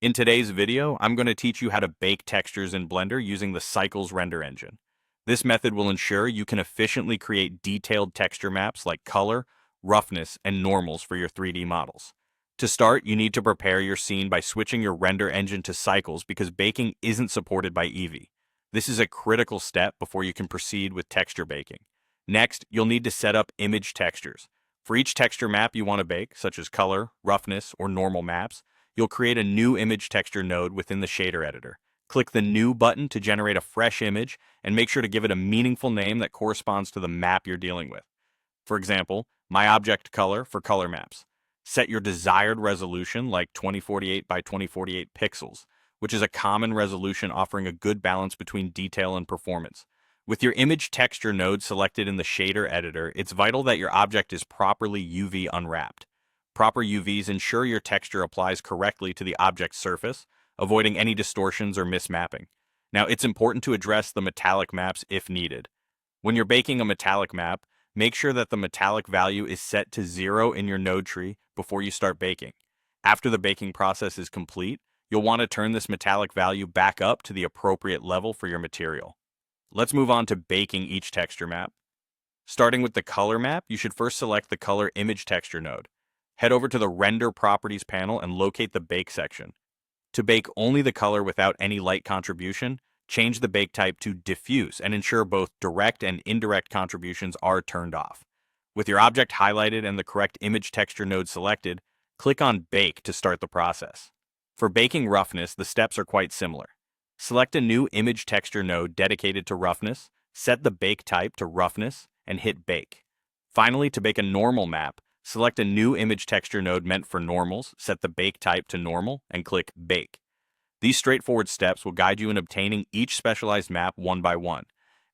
In today's video, I'm going to teach you how to bake textures in Blender using the Cycles render engine. This method will ensure you can efficiently create detailed texture maps like color, roughness, and normals for your 3D models. To start, you need to prepare your scene by switching your render engine to Cycles because baking isn't supported by Eevee. This is a critical step before you can proceed with texture baking. Next, you'll need to set up image textures. For each texture map you want to bake, such as color, roughness, or normal maps, you'll create a new image texture node within the shader editor. Click the New button to generate a fresh image and make sure to give it a meaningful name that corresponds to the map you're dealing with. For example, my object color for color maps. Set your desired resolution like 2048 by 2048 pixels, which is a common resolution offering a good balance between detail and performance. With your image texture node selected in the shader editor, it's vital that your object is properly UV unwrapped. Proper UVs ensure your texture applies correctly to the object's surface, avoiding any distortions or mismapping. Now, it's important to address the metallic maps if needed. When you're baking a metallic map, make sure that the metallic value is set to 0 in your node tree before you start baking. After the baking process is complete, you'll want to turn this metallic value back up to the appropriate level for your material. Let's move on to baking each texture map. Starting with the color map, you should first select the color image texture node. Head over to the Render Properties panel and locate the Bake section. To bake only the color without any light contribution, change the bake type to Diffuse and ensure both direct and indirect contributions are turned off. With your object highlighted and the correct image texture node selected, click on Bake to start the process. For baking roughness, the steps are quite similar. Select a new image texture node dedicated to roughness, set the bake type to roughness, and hit Bake. Finally, to bake a normal map, select a new image texture node meant for normals, set the bake type to normal, and click Bake. These straightforward steps will guide you in obtaining each specialized map one by one.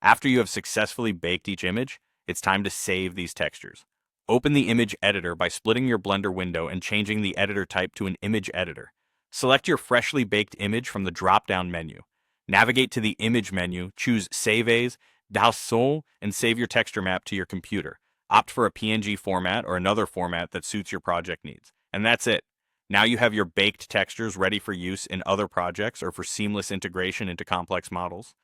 After you have successfully baked each image, it's time to save these textures. Open the image editor by splitting your Blender window and changing the editor type to an image editor. Select your freshly baked image from the drop-down menu. Navigate to the Image menu, choose Save As, Das Sol, and save your texture map to your computer. Opt for a PNG format or another format that suits your project needs. And that's it. Now you have your baked textures ready for use in other projects or for seamless integration into complex models.